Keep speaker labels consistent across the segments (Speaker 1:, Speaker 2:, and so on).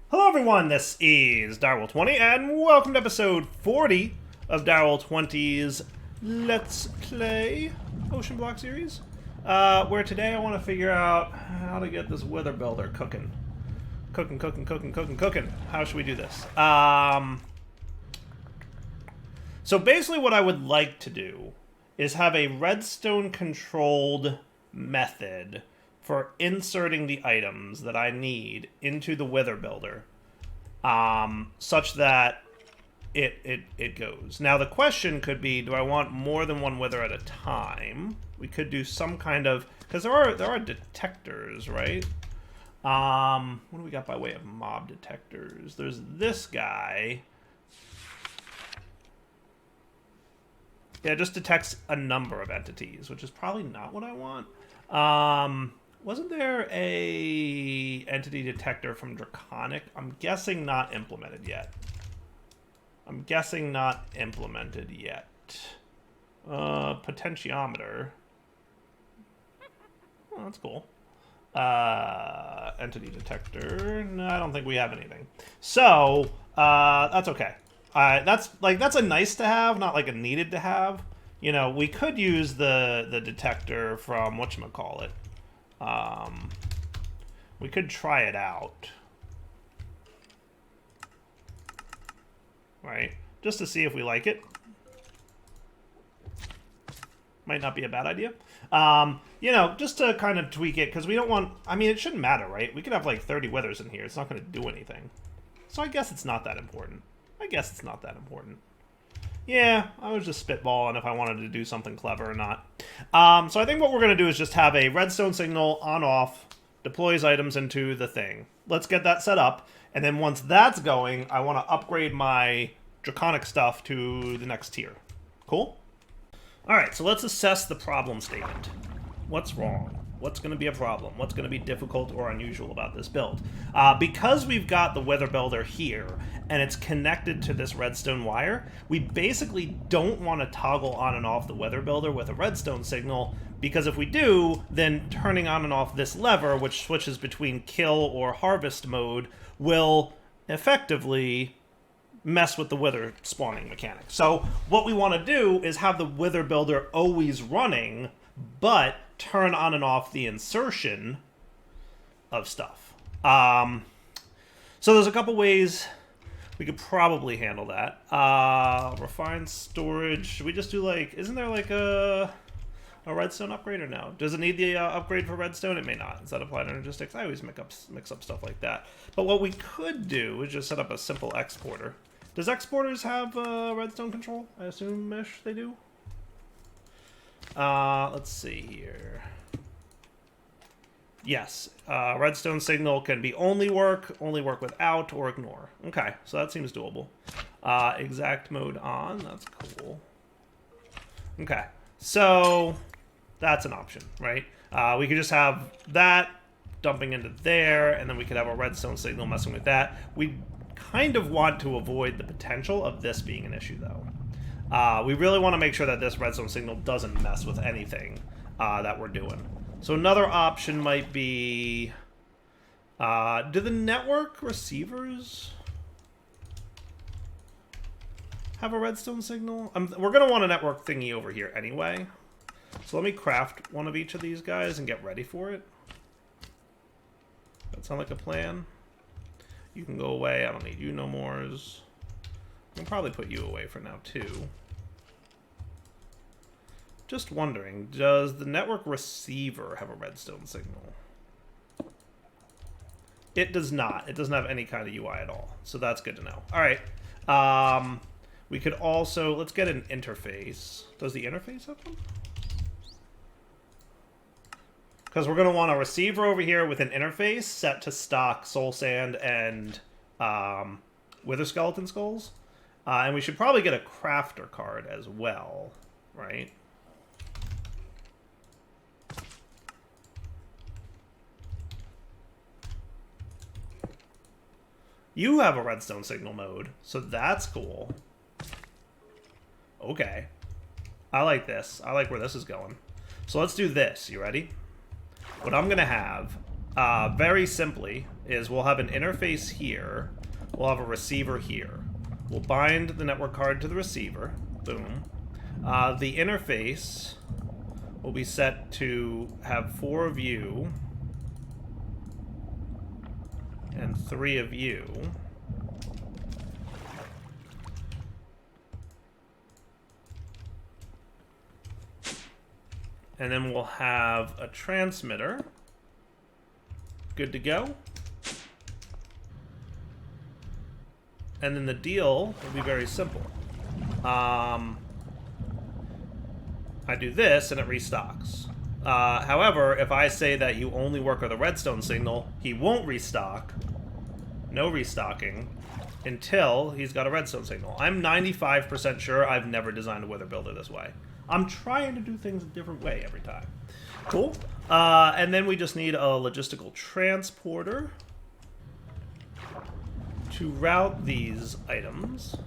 Speaker 1: Hello everyone, this is Ep40 and welcome to episode 40 of Ep40's Let's Play OceanBlock series. Where today I want to figure out how to get this wither builder cooking. Cooking. How should we do this? So basically what I would like to do is have a redstone controlled method for inserting the items that I need into the wither builder, such that it goes. Now the question could be, do I want more than one wither at a time? We could do some kind of, because there are detectors, right? What do we got by way of mob detectors? There's this guy. Yeah, it just detects a number of entities, which is probably not what I want. Wasn't there a entity detector from Draconic? I'm guessing not implemented yet. Potentiometer. Oh, that's cool. Entity detector. No, I don't think we have anything. So, that's okay. That's a nice to have, not like a needed to have. You know, we could use the detector from whatchamacallit. We could try it out. Right? Just to see if we like it. Might not be a bad idea. You know, just to kind of tweak it, because we don't want... I mean, it shouldn't matter, right? We could have like 30 withers in here. It's not going to do anything. So I guess it's not that important. Yeah, I was just spitballing if I wanted to do something clever or not. So I think what we're going to do is just have a redstone signal on-off, deploys items into the thing. Let's get that set up, and then once that's going, I want to upgrade my Draconic stuff to the next tier. Cool? Alright, so let's assess the problem statement. What's wrong? What's going to be a problem? What's going to be difficult or unusual about this build? Because we've got the wither builder here, and it's connected to this redstone wire, we basically don't want to toggle on and off the wither builder with a redstone signal, because if we do, then turning on and off this lever, which switches between kill or harvest mode, will effectively mess with the wither spawning mechanic. So what we want to do is have the wither builder always running, but turn on and off the insertion of stuff. So there's a couple ways we could probably handle that. Refined storage. Should we just do like... Isn't there like a redstone upgrade or no? Does it need the upgrade for redstone? It may not. Is that applied energistics? I always mix up stuff like that. But what we could do is just set up a simple exporter. Does exporters have redstone control? I assume Mesh they do. Let's see here. Yes, redstone signal can be only work without, or ignore. Okay, so that seems doable. Exact mode on, that's cool. Okay, so that's an option, right? We could just have that dumping into there, and then we could have a redstone signal messing with that. We kind of want to avoid the potential of this being an issue, though. We really want to make sure that this redstone signal doesn't mess with anything that we're doing. So another option might be... do the network receivers have a redstone signal? We're going to want a network thingy over here anyway. So let me craft one of each of these guys and get ready for it. That sound like a plan? You can go away. I don't need you no mores. I'll probably put you away for now, too. Just wondering, does the network receiver have a redstone signal? It does not. It doesn't have any kind of UI at all. So that's good to know. All right. We could also... Let's get an interface. Does the interface have one? Because we're going to want a receiver over here with an interface set to stock soul sand and wither skeleton skulls. And we should probably get a crafter card as well, right? You have a redstone signal mode, so that's cool. Okay. I like this. I like where this is going. So let's do this. You ready? What I'm going to have, very simply, is we'll have an interface here. We'll have a receiver here. We'll bind the network card to the receiver. Boom. The interface will be set to have 4 of you and 3 of you. And then we'll have a transmitter. Good to go. And then the deal will be very simple. I do this and it restocks. However, if I say that you only work with a redstone signal, he won't restock. No restocking until he's got a redstone signal. I'm 95% sure I've never designed a wither builder this way. I'm trying to do things a different way every time. Cool. And then we just need a logistical transporter to route these items.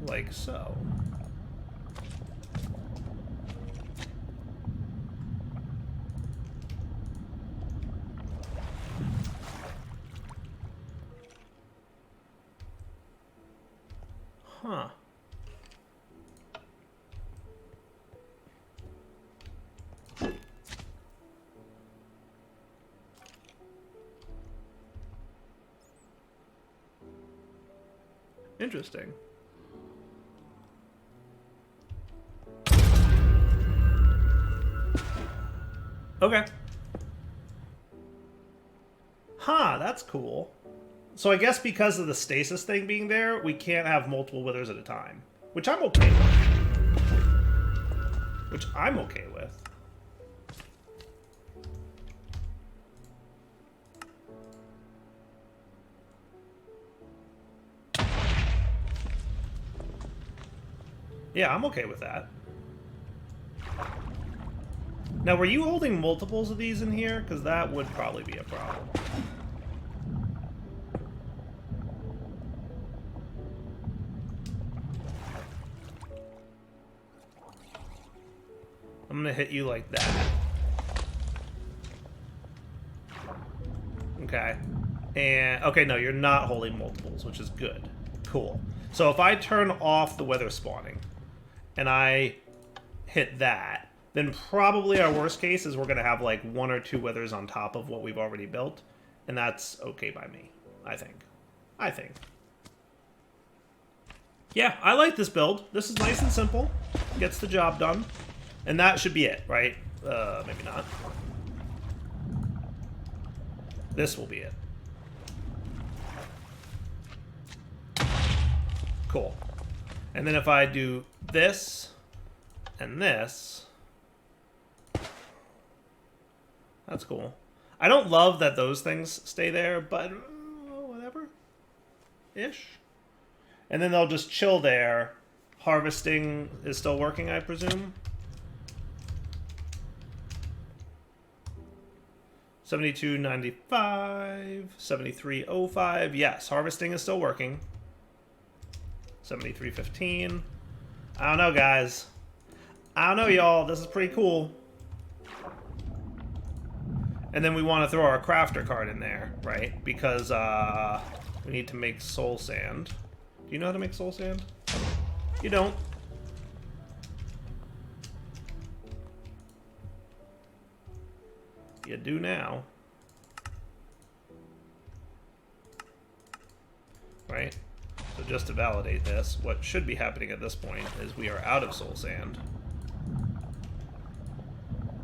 Speaker 1: Like so. Huh. Interesting. Okay. Huh, that's cool. So I guess because of the stasis thing being there, we can't have multiple withers at a time. Which I'm okay with. Yeah, I'm okay with that. Now, were you holding multiples of these in here? Because that would probably be a problem. I'm gonna hit you like that. Okay. And, okay, no, you're not holding multiples, which is good. Cool. So if I turn off the wither spawning, and I hit that, then probably our worst case is we're going to have like 1 or 2 withers on top of what we've already built, and that's okay by me, I think. Yeah, I like this build. This is nice and simple. Gets the job done. And that should be it, right? Maybe not. This will be it. Cool. And then if I do this and this, that's cool. I don't love that those things stay there, but whatever. Ish. And then they'll just chill there. Harvesting is still working, I presume. 72.95, 73.05. Yes, harvesting is still working. 73.15. I don't know, guys. I don't know, y'all. This is pretty cool. And then we want to throw our crafter card in there, right? Because we need to make soul sand. Do you know how to make soul sand? You don't. You do now. Right? So just to validate this, what should be happening at this point is we are out of soul sand.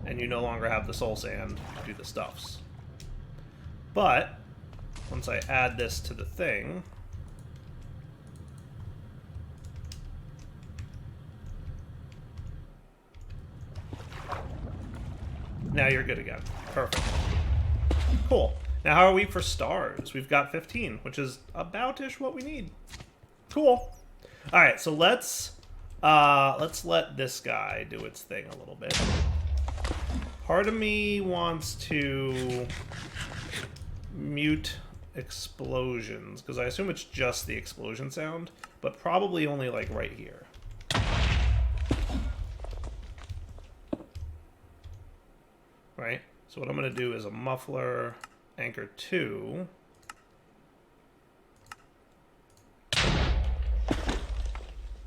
Speaker 1: And you no longer have the soul sand to do the stuffs. But, once I add this to the thing, now you're good again. Perfect. Cool. Now how are we for stars? We've got 15, which is about-ish what we need. Cool. Alright, so let's let this guy do its thing a little bit. Part of me wants to mute explosions, because I assume it's just the explosion sound, but probably only like right here. right? So what I'm going to do is a muffler anchor 2.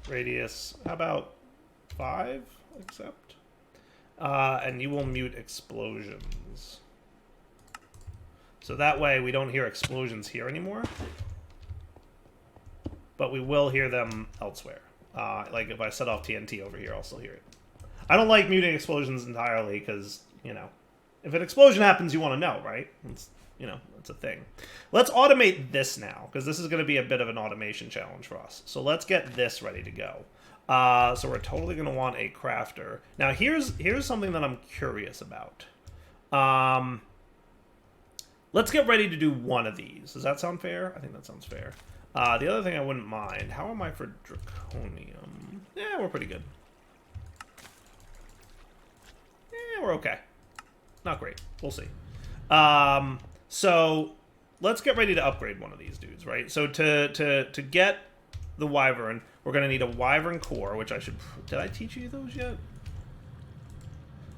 Speaker 1: Radius, how about 5? Accept. And you will mute explosions. So that way we don't hear explosions here anymore. But we will hear them elsewhere. Like if I set off TNT over here, I'll still hear it. I don't like muting explosions entirely because, you know, if an explosion happens, you want to know, right? It's, you know, it's a thing. Let's automate this now, because this is going to be a bit of an automation challenge for us. So let's get this ready to go. So we're totally going to want a crafter. Now, here's something that I'm curious about. Let's get ready to do one of these. Does that sound fair? I think that sounds fair. The other thing I wouldn't mind, how am I for Draconium? Yeah, we're pretty good. Yeah, we're okay. Not great. We'll see. So let's get ready to upgrade one of these dudes, right? So to get the Wyvern, we're going to need a Wyvern core, which I should... Did I teach you those yet?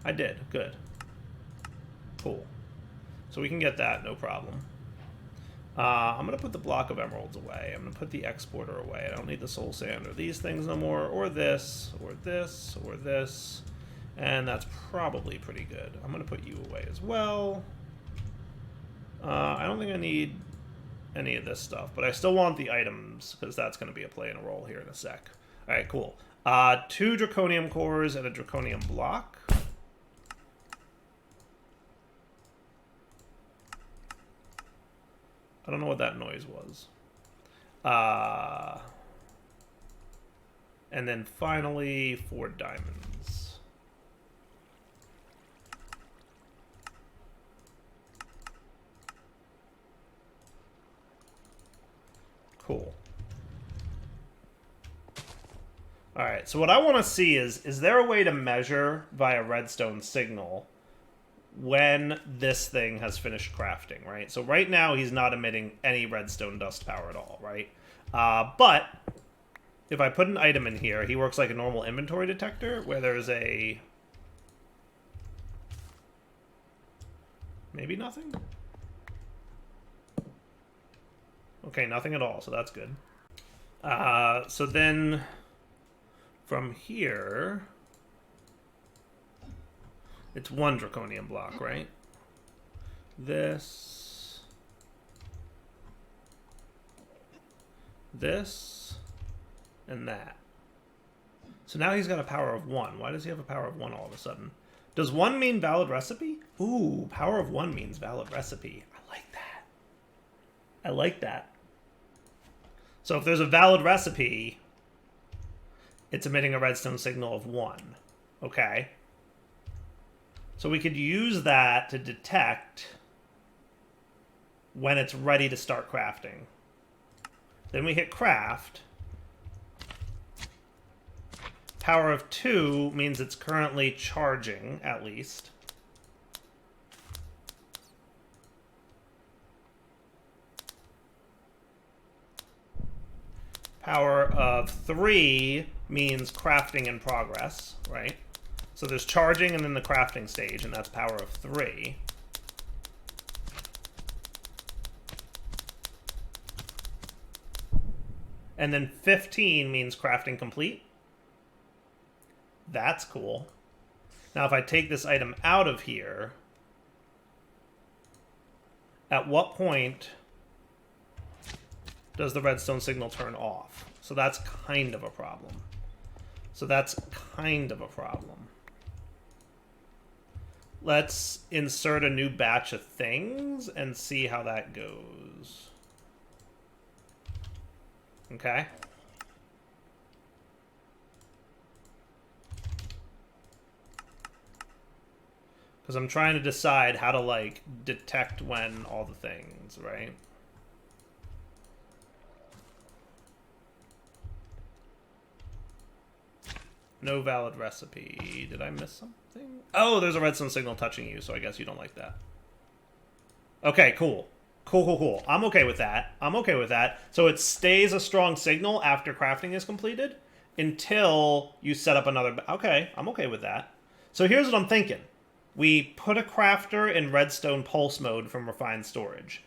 Speaker 1: I did. Good. Cool. So we can get that, no problem. I'm going to put the block of emeralds away. I'm going to put the exporter away. I don't need the soul sand or these things no more, or this, or this, or this. And that's probably pretty good. I'm going to put you away as well. I don't think I need any of this stuff, but I still want the items, because that's going to be a play and a role here in a sec. All right, cool. 2 Draconium cores and a Draconium block. I don't know what that noise was. And then finally, 4 diamonds. Cool. All right, so what I want to see is there a way to measure via redstone signal when this thing has finished crafting, right? So right now he's not emitting any redstone dust power at all, right? But if I put an item in here, he works like a normal inventory detector where there's a... Maybe nothing? Okay, nothing at all, so that's good. So then from here... It's 1 Draconium block, right? This, and that. So now he's got a power of 1. Why does he have a power of 1 all of a sudden? Does 1 mean valid recipe? Ooh, power of 1 means valid recipe. I like that. I like that. So if there's a valid recipe, it's emitting a redstone signal of 1. Okay. So we could use that to detect when it's ready to start crafting. Then we hit craft. Power of 2 means it's currently charging, at least. Power of 3 means crafting in progress, right? So there's charging and then the crafting stage, and that's power of 3. And then 15 means crafting complete. That's cool. Now if I take this item out of here, at what point does the redstone signal turn off? So that's kind of a problem. Let's insert a new batch of things and see how that goes. Okay. Because I'm trying to decide how to, like, detect when all the things, right? No valid recipe. Did I miss something? Oh, there's a redstone signal touching you, so I guess you don't like that. Okay, cool. Cool. I'm okay with that. So it stays a strong signal after crafting is completed until you set up another... Okay, I'm okay with that. So here's what I'm thinking. We put a crafter in redstone pulse mode from refined storage.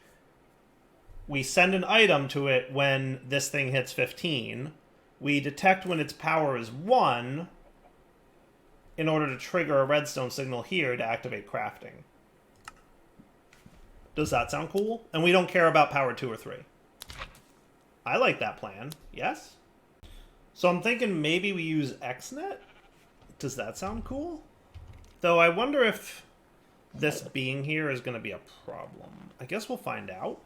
Speaker 1: We send an item to it when this thing hits 15. We detect when its power is 1 in order to trigger a redstone signal here to activate crafting. Does that sound cool? And we don't care about power 2 or 3. I like that plan. Yes? So I'm thinking maybe we use XNet? Does that sound cool? Though I wonder if this being here is going to be a problem. I guess we'll find out.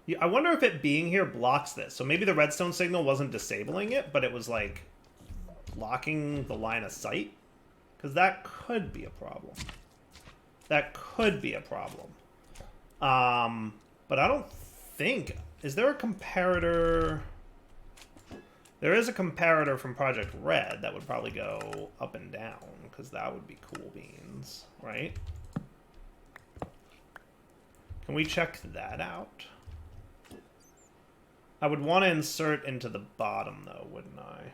Speaker 1: Yeah, I wonder if it being here blocks this. So maybe the redstone signal wasn't disabling it, but it was like blocking the line of sight? Because that could be a problem. That could be a problem. But I don't think... Is there a comparator... There is a comparator from Project Red that would probably go up and down, because that would be cool beans, right? Can we check that out? I would want to insert into the bottom, though, wouldn't I?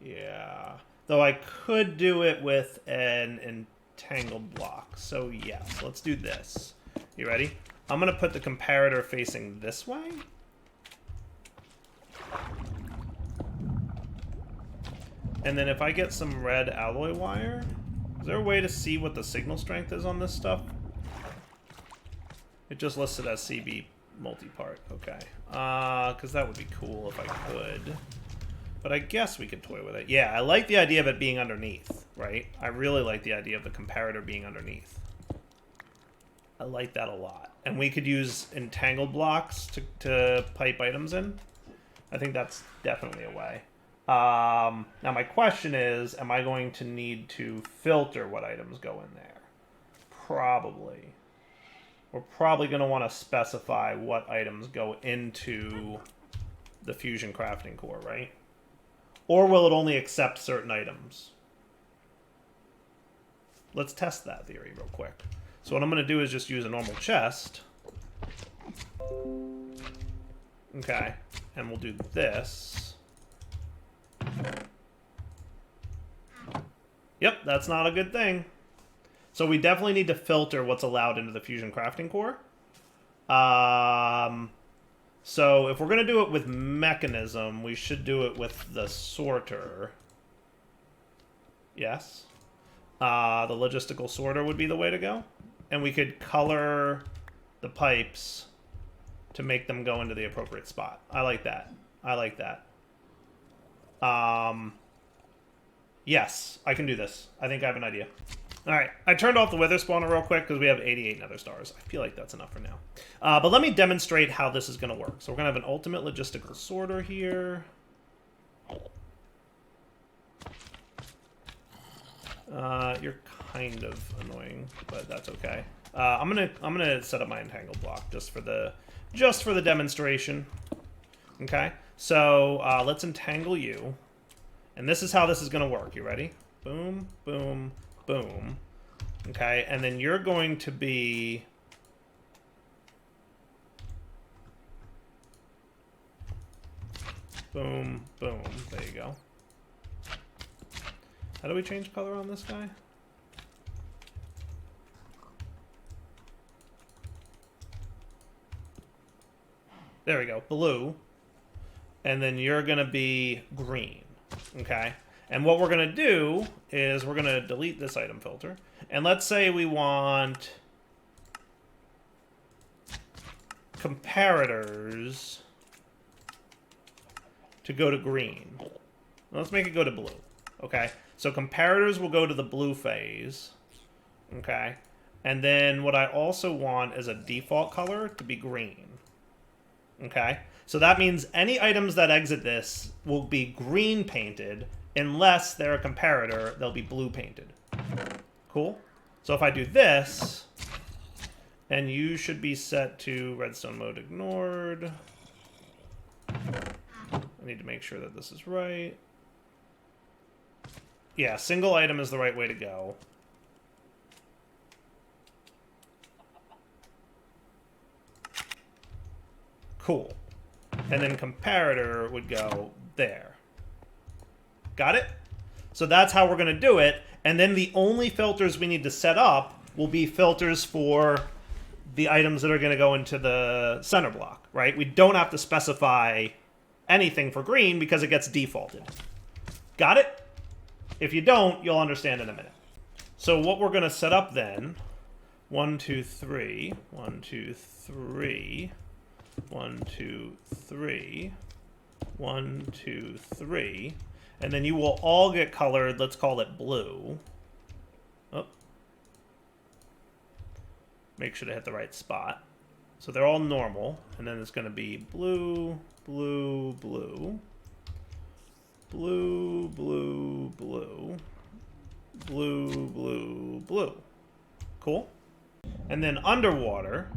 Speaker 1: Yeah. Though I could do it with an entangled block. So, yes, let's do this. You ready? I'm going to put the comparator facing this way. And then if I get some red alloy wire, is there a way to see what the signal strength is on this stuff? It just listed as CB multi-part. Okay. Because that would be cool if I could. But I guess we could toy with it. Yeah, I like the idea of it being underneath, right? I really like the idea of the comparator being underneath. I like that a lot. And we could use entangled blocks to pipe items in. I think that's definitely a way. Now my question is, am I going to need to filter what items go in there? Probably. We're probably going to want to specify what items go into the fusion crafting core, right? Or will it only accept certain items? Let's test that theory real quick. So what I'm going to do is just use a normal chest. Okay. And we'll do this. Yep, that's not a good thing. So we definitely need to filter what's allowed into the fusion crafting core. So if we're going to do it with mechanism, we should do it with the sorter. Yes. The logistical sorter would be the way to go. And we could color the pipes to make them go into the appropriate spot. I like that. I like that. Yes, I can do this. I think I have an idea. All right, I turned off the wither spawner real quick because we have 88 nether stars. I feel like that's enough for now. But let me demonstrate how this is going to work. So we're going to have an ultimate logistical sorter here. You're kind of annoying, but that's okay. I'm gonna set up my entangled block just for the demonstration. Okay, so let's entangle you, and this is how this is going to work. You ready? Boom, boom, boom. Okay, and then you're going to be boom, boom. There you go. How do we change color on this guy? There we go, blue. And then you're going to be green, okay? And what we're going to do is we're going to delete this item filter. And let's say we want comparators to go to green. Let's make it go to blue, okay? So comparators will go to the blue phase, okay? And then what I also want is a default color to be green, okay? So that means any items that exit this will be green painted. Unless they're a comparator, they'll be blue painted. Cool? So if I do this, and you should be set to redstone mode ignored. I need to make sure that this is right. Yeah, single item is the right way to go. Cool. And then comparator would go there. Got it? So that's how we're going to do it. And then the only filters we need to set up will be filters for the items that are going to go into the center block, right? We don't have to specify anything for green because it gets defaulted. Got it? If you don't, you'll understand in a minute. So what we're going to set up then, 1, 2, 3, 1, 2, 3, 1, 2, 3, 1, 2, 3, and then you will all get colored, let's call it blue. Oh. Make sure to hit the right spot. So they're all normal, and then it's going to be blue, blue, blue, blue, blue, blue, blue, blue, blue. Cool? And then underwater,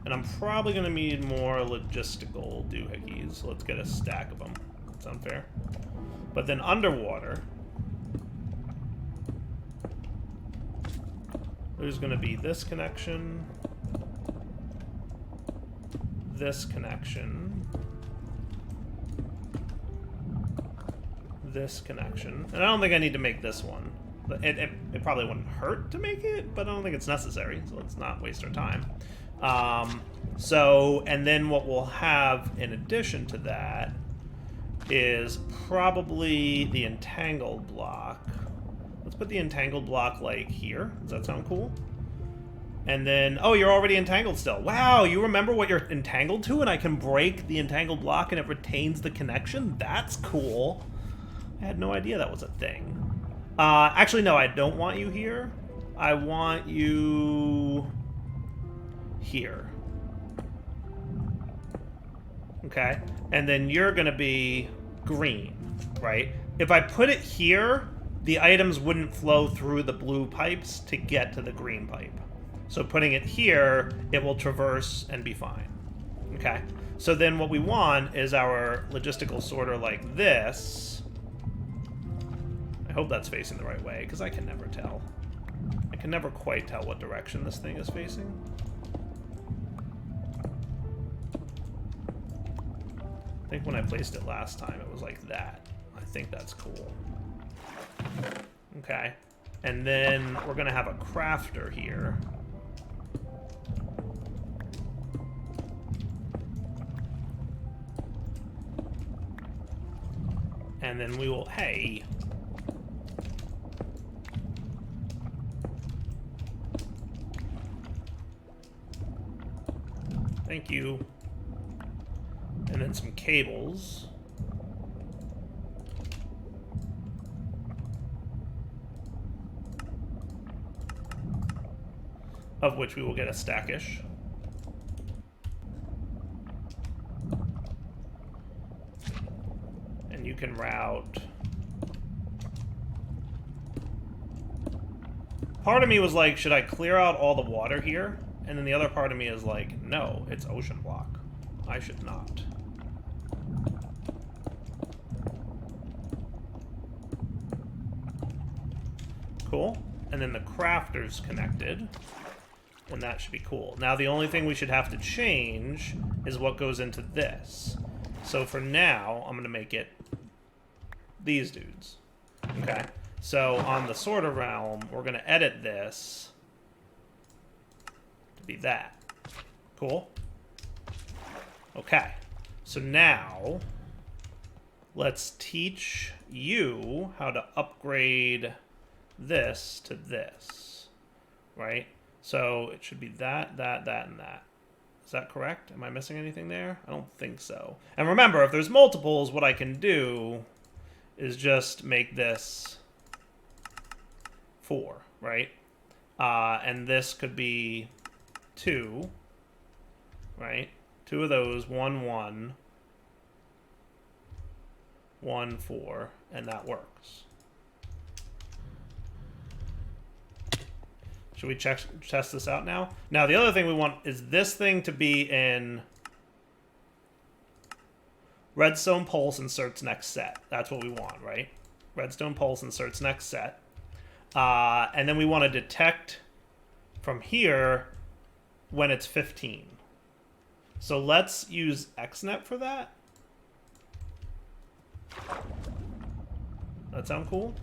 Speaker 1: and I'm probably going to need more logistical doohickeys, so let's get a stack of them. That's unfair. But then underwater, there's going to be this connection, this connection, this connection. And I don't think I need to make this one. It probably wouldn't hurt to make it, but I don't think it's necessary, so let's not waste our time. And then what we'll have in addition to that is probably the entangled block. Let's put the entangled block like here. Does that sound cool? And then, oh, you're already entangled still. Wow, you remember what you're entangled to, and I can break the entangled block and it retains the connection? That's cool. I had no idea that was a thing. Actually, no, I don't want you here. I want you here. Okay, and then you're gonna be green, right? If I put it here, the items wouldn't flow through the blue pipes to get to the green pipe. So putting it here, it will traverse and be fine. Okay, so then what we want is our logistical sorter like this. I hope that's facing the right way, because I can never tell. I can never quite tell what direction this thing is facing. I think when I placed it last time, it was like that. I think that's cool. Okay. And then we're going to have a crafter here. And then we will... Hey! Thank you. And then some cables. Of which we will get a stackish. And you can route... Part of me was like, should I clear out all the water here? And then the other part of me is like, no, it's OceanBlock. I should not. Cool. And then the crafter's connected. And that should be cool. Now the only thing we should have to change is what goes into this. So for now, I'm going to make it these dudes. Okay. So on the sorter realm, we're going to edit this to be that. Cool. Okay. So now let's teach you how to upgrade this to this, right? So it should be that, that, that, and that. Is that correct? Am I missing anything there? I don't think so. And remember, if there's multiples, what I can do is just make this 4, right? And this could be 2, right? 2 of those, 1, 1, 1, 4, and that works. Should we test this out now? Now, the other thing we want is this thing to be in redstone pulse inserts next set. That's what we want, right? Redstone pulse inserts next set. And then we want to detect from here when it's 15. So let's use XNet for that. That sound cool?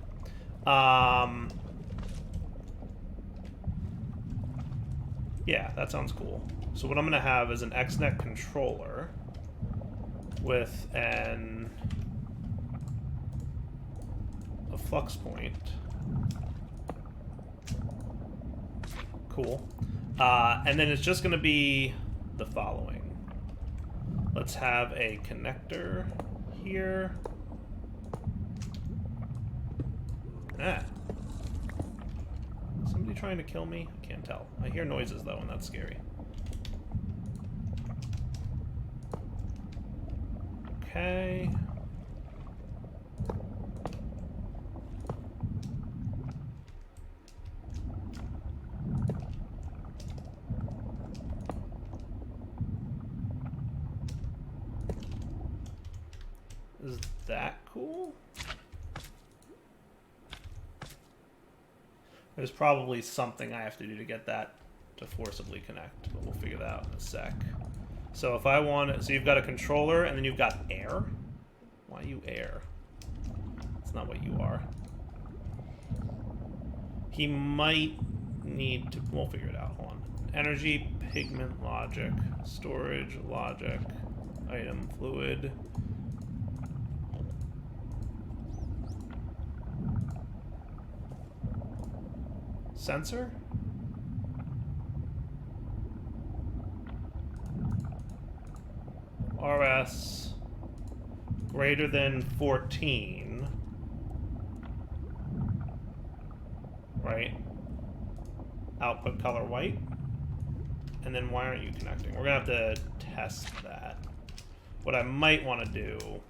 Speaker 1: Yeah, that sounds cool. So what I'm gonna have is an XNet controller with a flux point. Cool. And then it's just gonna be the following. Let's have a connector here. Ah. Somebody trying to kill me? I can't tell. I hear noises though, and that's scary. Okay. Is that cool? There's probably something I have to do to get that to forcibly connect, but we'll figure that out in a sec. So if I want it, so you've got a controller and then you've got air. Why you air? That's not what you are. He might need to, we'll figure it out, hold on. Energy, pigment, logic, storage, logic, item, fluid. Sensor? RS greater than 14. Right? Output color white. And then why aren't you connecting? We're gonna have to test that. What I might want to do,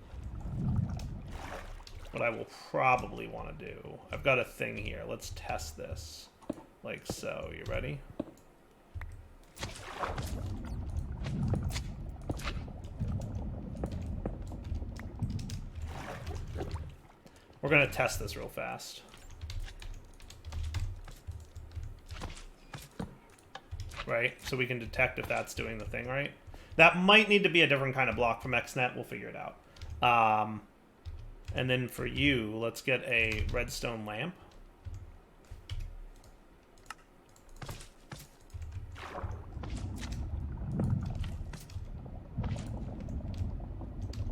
Speaker 1: what I will probably want to do, I've got a thing here. Let's test this. Like so. You ready? We're going to test this real fast. Right? So we can detect if that's doing the thing right. That might need to be a different kind of block from XNet. We'll figure it out. And then for you, let's get a redstone lamp.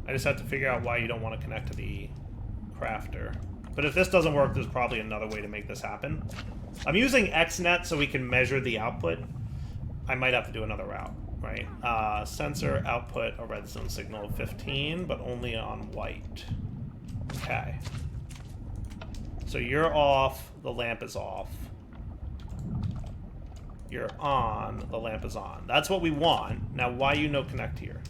Speaker 1: I just have to figure out why you don't want to connect to the crafter. But if this doesn't work, there's probably another way to make this happen. I'm using XNet so we can measure the output. I might have to do another route, right? Sensor output a redstone signal of 15, but only on white. Okay. So you're off, the lamp is off. You're on, the lamp is on. That's what we want. Now, why you no connect here?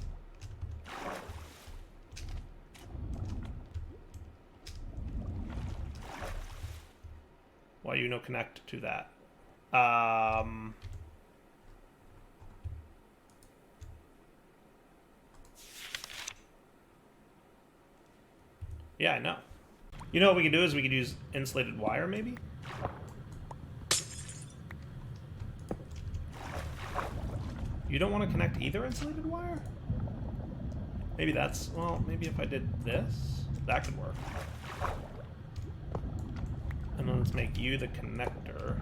Speaker 1: Why you no connect to that? Yeah, I know. You know what we could do is we could use insulated wire, maybe? You don't want to connect either insulated wire? Maybe that's, well, maybe if I did this, that could work. And then let's make you the connector.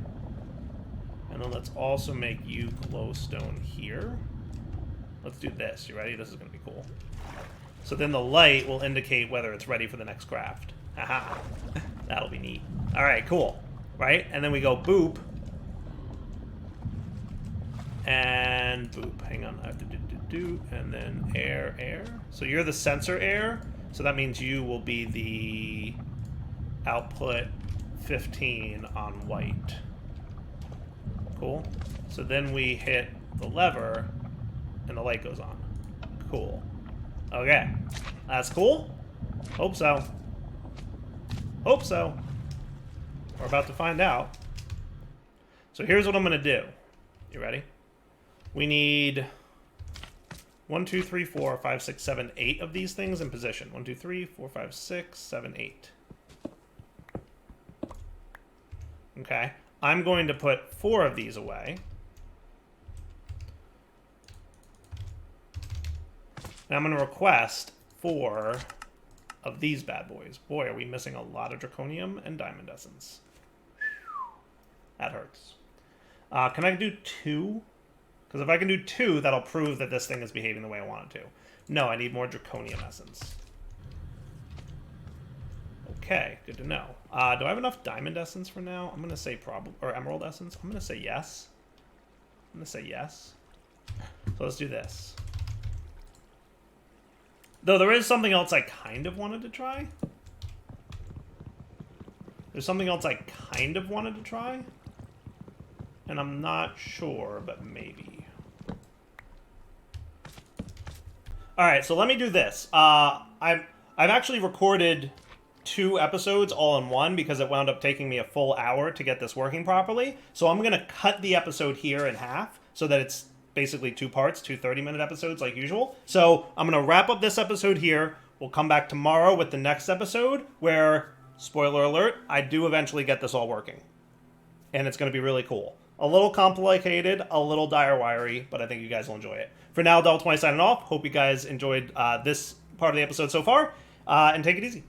Speaker 1: And then let's also make you glowstone here. Let's do this. You ready? This is going to be cool. So then the light will indicate whether it's ready for the next craft. Haha. That'll be neat. All right, cool. Right? And then we go boop. And boop. Hang on. I have to do. And then air, air. So you're the sensor air. So that means you will be the output 15 on white. Cool. So then we hit the lever and the light goes on. Cool. Okay. That's cool. Hope so. Hope so. We're about to find out. So here's what I'm going to do. You ready? We need 1, 2, 3, 4, 5, 6, 7, 8 of these things in position. 1, 2, 3, 4, 5, 6, 7, 8. Okay. I'm going to put 4 of these away. And I'm going to request 4 of these bad boys. Boy, are we missing a lot of draconium and diamond essence. That hurts. Can I do 2? Because if I can do 2, that'll prove that this thing is behaving the way I want it to. No, I need more draconium essence. Okay, good to know. Do I have enough diamond essence for now? I'm going to say probably, or emerald essence. I'm going to say yes. I'm going to say yes. So let's do this. Though there is something else I kind of wanted to try. There's something else I kind of wanted to try. And I'm not sure, but maybe. Alright, so let me do this. I've actually recorded 2 episodes all in one because it wound up taking me a full hour to get this working properly. So I'm going to cut the episode here in half so that it's basically 2 parts, 2 30-minute episodes like usual. So I'm going to wrap up this episode here. We'll come back tomorrow with the next episode where, spoiler alert, I do eventually get this all working. And it's going to be really cool. A little complicated, a little dire-wiry, but I think you guys will enjoy it. For now, Del20 signing off. Hope you guys enjoyed this part of the episode so far, and take it easy.